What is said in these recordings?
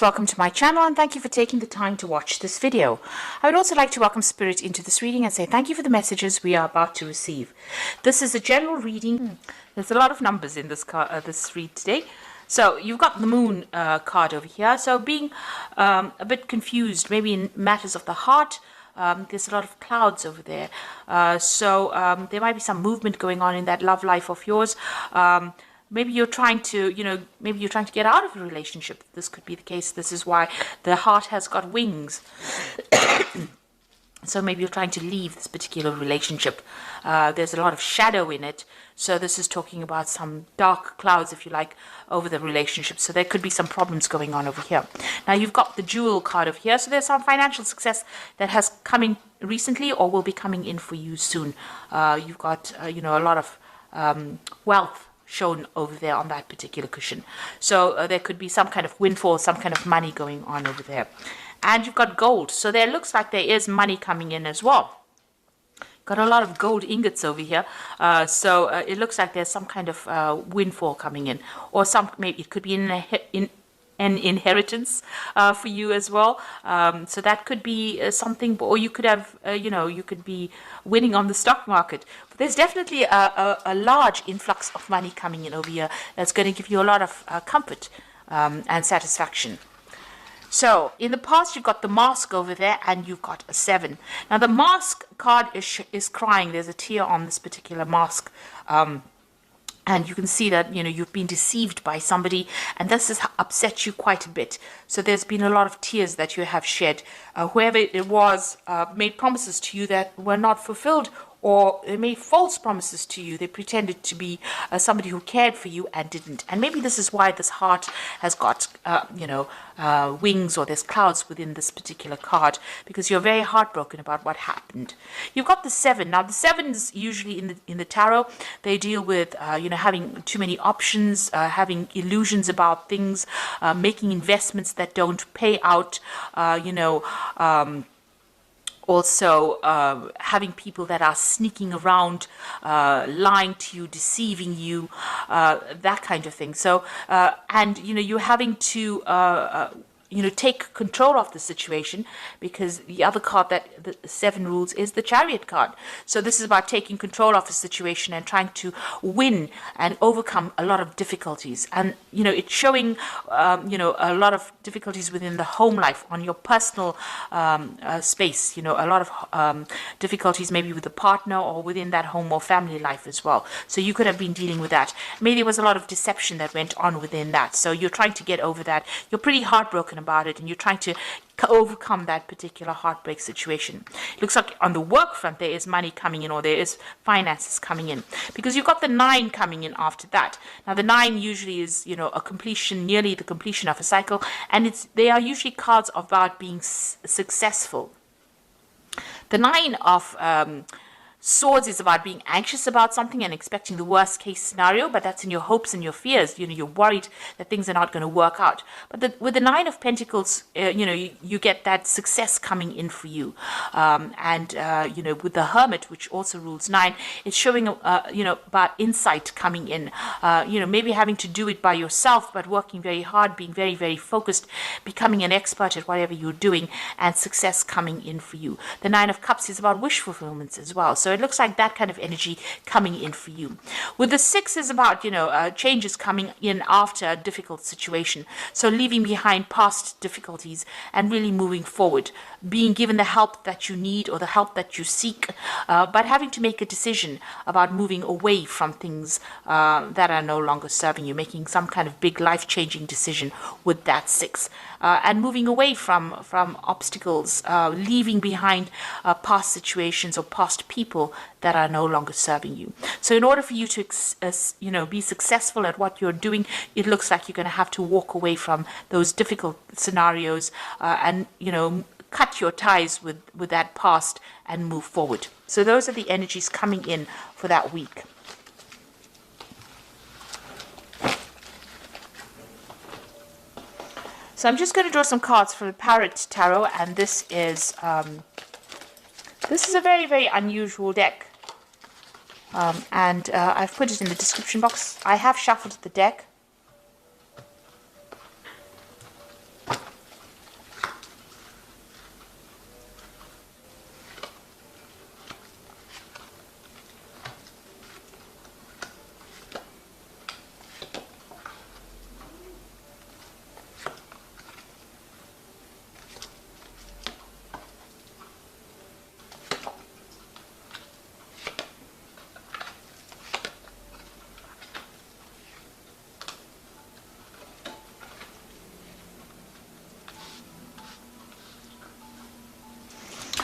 Welcome to my channel and thank you for taking the time to watch this video. I would also like to welcome Spirit into this reading and say thank you for the messages we are about to receive. This is a general reading. There's a lot of numbers in this read today. So you've got the Moon card over here. So being a bit confused, maybe in matters of the heart. There's a lot of clouds over there. So there might be some movement going on in that love life of yours. Maybe you're trying to, get out of a relationship. This could be the case. This is why the heart has got wings. So maybe you're trying to leave this particular relationship. There's a lot of shadow in it. So this is talking about some dark clouds, if you like, over the relationship. So there could be some problems going on over here. Now you've got the Jewel card over here. So there's some financial success that has come in recently or will be coming in for you soon. You've got, a lot of wealth shown over there on that particular cushion. So there could be some kind of windfall, some kind of money going on over there. And you've got gold. So there looks like there is money coming in as well. Got a lot of gold ingots over here. So it looks like there's some kind of windfall coming in. Or maybe it could be an inheritance for you as well. So that could be something, or you could have, you could be winning on the stock market. But there's definitely a large influx of money coming in over here that's going to give you a lot of comfort and satisfaction. So in the past, you've got the Mask over there and you've got a 7. Now the Mask card is crying. There's a tear on this particular mask. And you can see that, you've been deceived by somebody and this has upset you quite a bit. So there's been a lot of tears that you have shed. Whoever it was made promises to you that were not fulfilled, or they made false promises to you. They pretended to be somebody who cared for you and didn't. And maybe this is why this heart has got, wings, or there's clouds within this particular card, because you're very heartbroken about what happened. You've got the 7. Now, the 7s usually in the tarot, they deal with, having too many options, having illusions about things, making investments that don't pay out, also having people that are sneaking around, lying to you, deceiving you, that kind of thing. So, and, you're having to, take control of the situation, because the other card that the 7 rules is the Chariot card. So this is about taking control of the situation and trying to win and overcome a lot of difficulties. And, it's showing, a lot of difficulties within the home life, on your personal space, a lot of difficulties maybe with the partner or within that home or family life as well. So you could have been dealing with that. Maybe there was a lot of deception that went on within that. So you're trying to get over that. You're pretty heartbroken about it and you're trying to overcome that particular heartbreak situation. It looks like on the work front there is money coming in, or there is finances coming in, because you've got the 9 coming in after that. Now the 9 usually is a completion, nearly the completion of a cycle, and they are usually cards about being successful. The 9 of Swords is about being anxious about something and expecting the worst case scenario, but that's in your hopes and your fears. You're worried that things are not going to work out. But with the 9 of Pentacles, you get that success coming in for you. With the Hermit, which also rules 9, it's showing, about insight coming in. Maybe having to do it by yourself, but working very hard, being very, very focused, becoming an expert at whatever you're doing, and success coming in for you. The 9 of Cups is about wish fulfillments as well. So it looks like that kind of energy coming in for you. With the 6 is about, changes coming in after a difficult situation. So leaving behind past difficulties and really moving forward. Being given the help that you need or the help that you seek, but having to make a decision about moving away from things that are no longer serving you. Making some kind of big life-changing decision with that 6. And moving away from obstacles, leaving behind past situations or past people that are no longer serving you. So in order for you to be successful at what you're doing, it looks like you're going to have to walk away from those difficult scenarios and cut your ties with that past and move forward. So those are the energies coming in for that week. So I'm just going to draw some cards for the Parrot Tarot, and this is a very, very unusual deck. I've put it in the description box. I have shuffled the deck.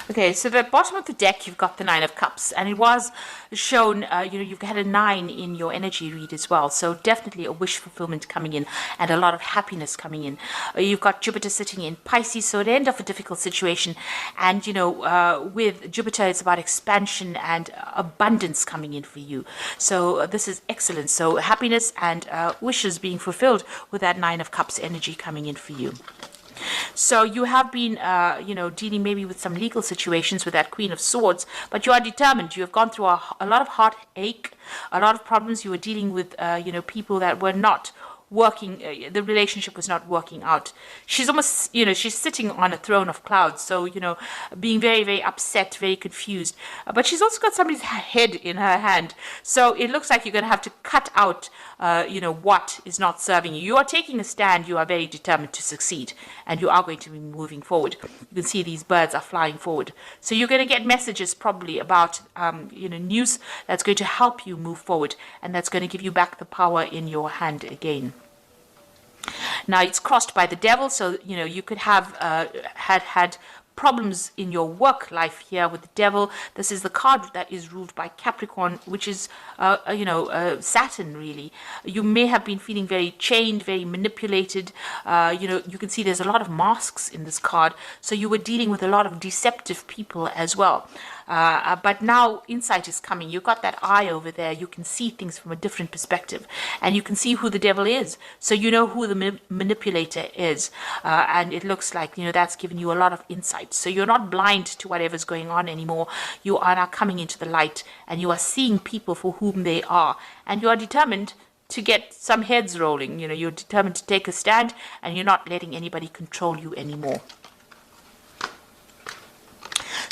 Okay, so the bottom of the deck, you've got the Nine of Cups, and it was shown, you've had a 9 in your energy read as well. So definitely a wish fulfillment coming in and a lot of happiness coming in. You've got Jupiter sitting in Pisces, so at the end of a difficult situation. And, with Jupiter, it's about expansion and abundance coming in for you. So this is excellent. So happiness and wishes being fulfilled with that Nine of Cups energy coming in for you. So you have been, dealing maybe with some legal situations with that Queen of Swords, but you are determined. You have gone through a lot of heartache, a lot of problems. You were dealing with, people that were not working, the relationship was not working out. She's almost, she's sitting on a throne of clouds. So, being very, very upset, very confused. But she's also got somebody's head in her hand. So it looks like you're going to have to cut out, what is not serving you. You are taking a stand. You are very determined to succeed. And you are going to be moving forward. You can see these birds are flying forward. So you're going to get messages probably about, news that's going to help you move forward. And that's going to give you back the power in your hand again. Now it's crossed by the devil, so you could have had problems in your work life here with the devil. This is the card that is ruled by Capricorn, which is Saturn, really. You may have been feeling very chained, very manipulated. You can see there's a lot of masks in this card, so you were dealing with a lot of deceptive people as well. But now insight is coming. You've got that eye over there. You can see things from a different perspective, and you can see who the devil is. So you know who the manipulator is, and it looks like that's given you a lot of insight. So you're not blind to whatever's going on anymore. You are now coming into the light, and you are seeing people for whom they are, and you are determined to get some heads rolling. You're determined to take a stand, and you're not letting anybody control you anymore.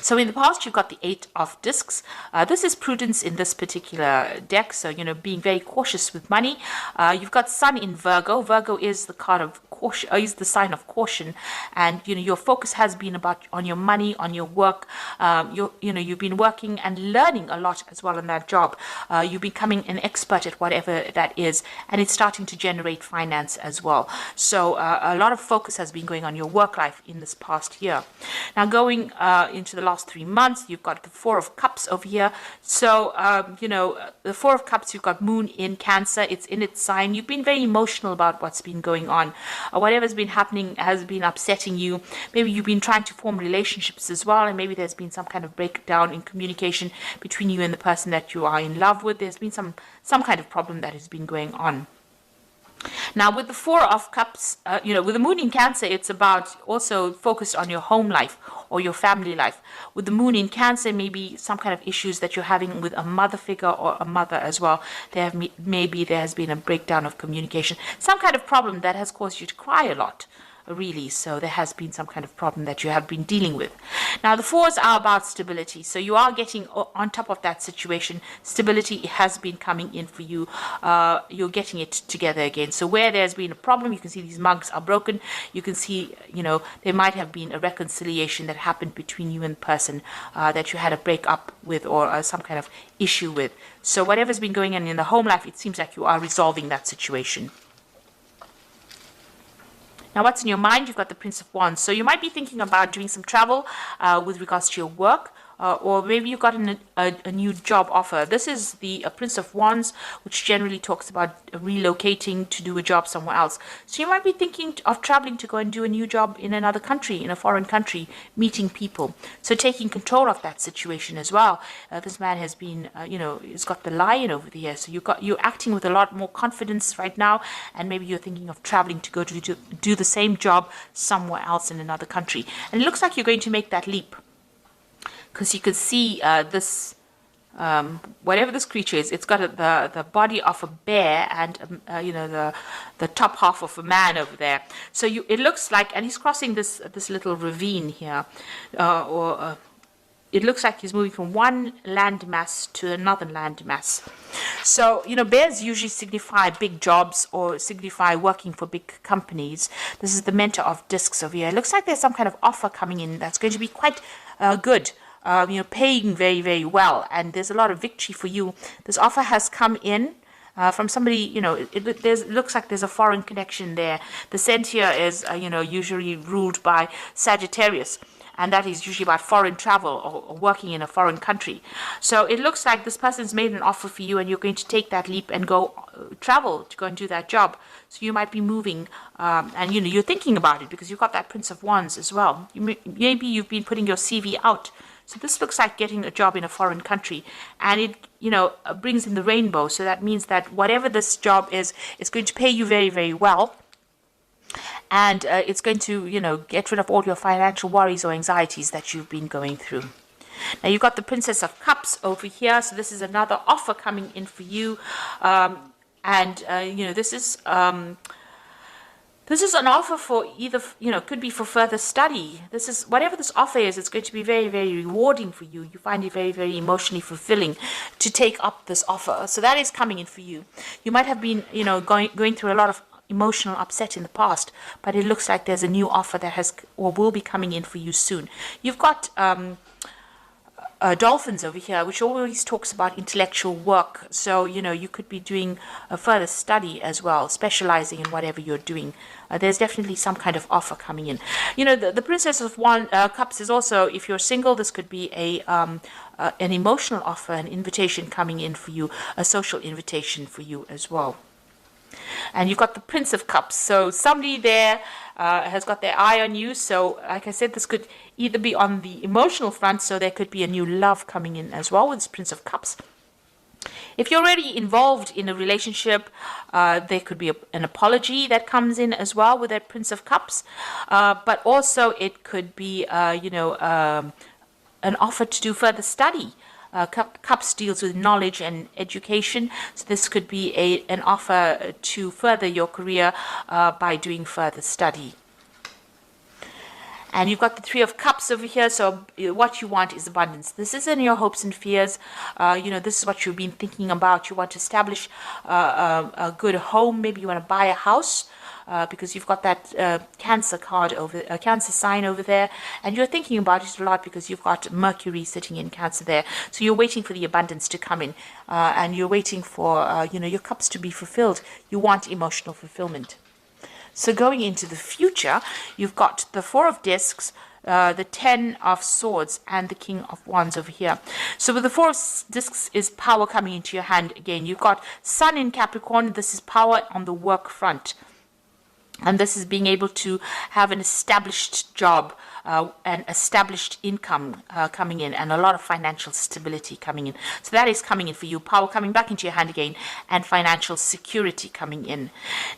So in the past, you've got the 8 of discs. This is prudence in this particular deck. So, being very cautious with money. You've got Sun in Virgo. Virgo is the card of caution, is the sign of caution. And, your focus has been on your money, on your work. You've been working and learning a lot as well in that job. You're becoming an expert at whatever that is. And it's starting to generate finance as well. So a lot of focus has been going on your work life in this past year. Now going into the last 3 months, you've got the 4 of Cups over here. So, the 4 of Cups, you've got Moon in Cancer. It's in its sign. You've been very emotional about what's been going on. Whatever's been happening has been upsetting you. Maybe you've been trying to form relationships as well, and maybe there's been some kind of breakdown in communication between you and the person that you are in love with. There's been some kind of problem that has been going on. Now, with the 4 of Cups, with the Moon in Cancer, it's about also focused on your home life or your family life. With the Moon in Cancer, maybe some kind of issues that you're having with a mother figure or a mother as well. Maybe there has been a breakdown of communication, some kind of problem that has caused you to cry a lot. Really, so there has been some kind of problem that you have been dealing with. Now, the 4s are about stability, so you are getting on top of that situation. Stability has been coming in for you. You're getting it together again. So where there's been a problem, you can see these mugs are broken. You can see, there might have been a reconciliation that happened between you and the person that you had a breakup with or some kind of issue with. So whatever's been going on in the home life, it seems like you are resolving that situation. Now, what's in your mind? You've got the Prince of Wands. So you might be thinking about doing some travel with regards to your work. Or maybe you've got a new job offer. This is the Prince of Wands, which generally talks about relocating to do a job somewhere else. So you might be thinking of traveling to go and do a new job in another country, in a foreign country, meeting people. So taking control of that situation as well. This man has been, he's got the lion over there. So you're acting with a lot more confidence right now, and maybe you're thinking of traveling to go to do the same job somewhere else in another country. And it looks like you're going to make that leap. Because you can see this, whatever this creature is, it's got the body of a bear and, the top half of a man over there. So it looks like, and he's crossing this little ravine here, it looks like he's moving from one landmass to another landmass. So, bears usually signify big jobs or signify working for big companies. This is the Mentor of Discs over here. It looks like there's some kind of offer coming in that's going to be quite good. Paying very, very well, and there's a lot of victory for you. This offer has come in from somebody, it looks like there's a foreign connection there. The scent here is, usually ruled by Sagittarius. and that is usually about foreign travel or working in a foreign country. So it looks like this person's made an offer for you, and you're going to take that leap and go travel to go and do that job. So you might be moving, and you're thinking about it because you've got that Prince of Wands as well. Maybe you've been putting your CV out. So this looks like getting a job in a foreign country, and it brings in the rainbow. So that means that whatever this job is, it's going to pay you very, very well. And it's going to, get rid of all your financial worries or anxieties that you've been going through. Now, you've got the Princess of Cups over here. So this is another offer coming in for you. This is an offer for either, could be for further study. This is, whatever this offer is, it's going to be very, very rewarding for you. You find it very, very emotionally fulfilling to take up this offer. So that is coming in for you. You might have been, going through a lot of emotional upset in the past, but it looks like there's a new offer that has or will be coming in for you soon. You've got dolphins over here, which always talks about intellectual work. So you could be doing a further study as well, specializing in whatever you're doing. There's definitely some kind of offer coming in. The Princess of Cups is also, if you're single, this could be an emotional offer, an invitation coming in for you, a social invitation for you as well. And you've got the Prince of Cups. So somebody there has got their eye on you. So like I said, this could either be on the emotional front, so there could be a new love coming in as well with this Prince of Cups. If you're already involved in a relationship, there could be an apology that comes in as well with that Prince of Cups. But also it could be, an offer to do further study. Cups deals with knowledge and education, so this could be an offer to further your career by doing further study. And you've got the Three of Cups over here, so what you want is abundance. This isn't your hopes and fears. This is what you've been thinking about. You want to establish a good home. Maybe you want to buy a house. Because you've got that Cancer card Cancer sign over there, and you're thinking about it a lot because you've got Mercury sitting in Cancer there. So you're waiting for the abundance to come in, and you're waiting for your cups to be fulfilled. You want emotional fulfillment. So going into the future, you've got the Four of Discs, the Ten of Swords, and the King of Wands over here. So with the Four of Discs is power coming into your hand again. You've got Sun in Capricorn. This is power on the work front. And this is being able to have an established job, an established income coming in, and a lot of financial stability coming in. So that is coming in for you. Power coming back into your hand again, and financial security coming in.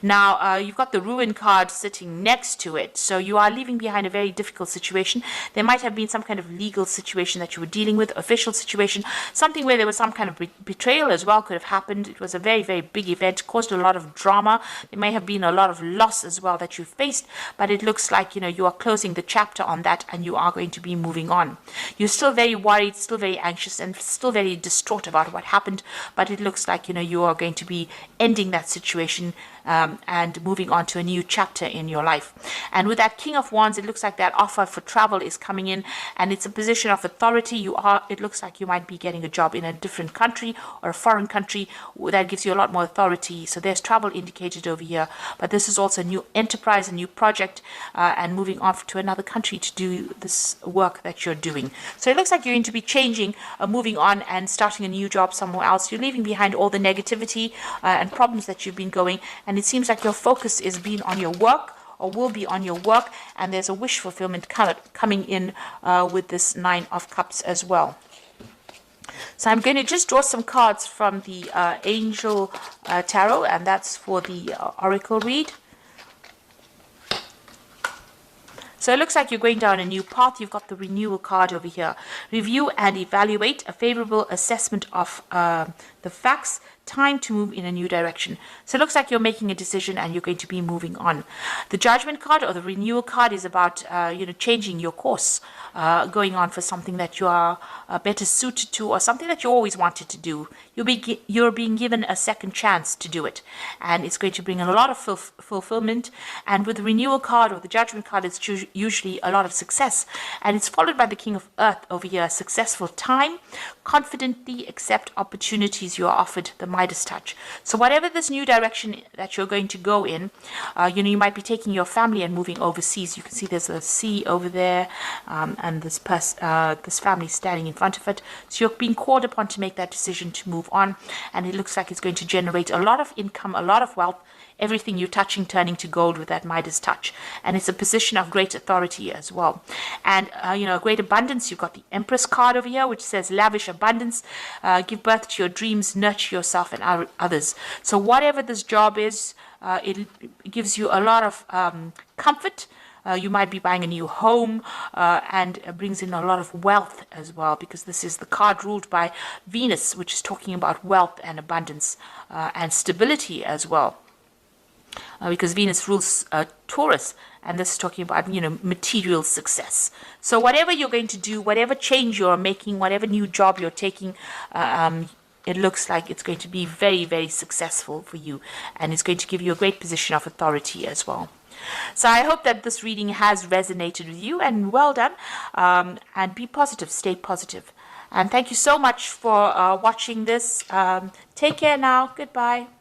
Now, you've got the Ruin card sitting next to it. So you are leaving behind a very difficult situation. There might have been some kind of legal situation that you were dealing with, official situation, something where there was some kind of betrayal as well could have happened. It was a very, very big event, caused a lot of drama. There may have been a lot of loss as well that you faced, but it looks like you are closing the chapter on that, and you are going to be moving on. You're still very worried, still very anxious, and still very distraught about what happened, but it looks like you are going to be ending that situation and moving on to a new chapter in your life. And with that King of Wands, it looks like that offer for travel is coming in, and it's a position of authority. It looks like you might be getting a job in a different country or a foreign country that gives you a lot more authority. So there's travel indicated over here, but this is also a new enterprise, a new project, and moving off to another country to do this work that you're doing. So it looks like you're going to be changing, moving on and starting a new job somewhere else. You're leaving behind all the negativity and problems that you've been going, and it seems like your focus is being on your work, or will be on your work, and there's a wish fulfillment coming in with this Nine of Cups as well. So I'm going to just draw some cards from the Angel Tarot, and that's for the Oracle read. So it looks like you're going down a new path. You've got the Renewal card over here. Review and evaluate, a favorable assessment of the facts, time to move in a new direction. So it looks like you're making a decision and you're going to be moving on. The Judgment card or the Renewal card is about changing your course, going on for something that you are better suited to, or something that you always wanted to do. You're being given a second chance to do it, and it's going to bring a lot of fulfillment. And with the Renewal card or the Judgment card, it's usually a lot of success, and it's followed by the King of Earth over here. Successful time, confidently accept opportunities you are offered. The Midas touch. So whatever this new direction that you're going to go in, you might be taking your family and moving overseas. You can see there's a sea over there, and this family standing in front of it. So you're being called upon to make that decision to move on, and it looks like it's going to generate a lot of income, a lot of wealth, everything you're touching turning to gold with that Midas touch. And it's a position of great authority as well. And, great abundance. You've got the Empress card over here, which says lavish abundance, give birth to your dreams, nurture yourself and others. So whatever this job is, it gives you a lot of comfort. You might be buying a new home, and brings in a lot of wealth as well, because this is the card ruled by Venus, which is talking about wealth and abundance, and stability as well. Because Venus rules Taurus, and this is talking about, material success. So whatever you're going to do, whatever change you're making, whatever new job you're taking, it looks like it's going to be very, very successful for you, and it's going to give you a great position of authority as well. So I hope that this reading has resonated with you, and well done. And be positive, stay positive. And thank you so much for watching this. Take care now. Goodbye.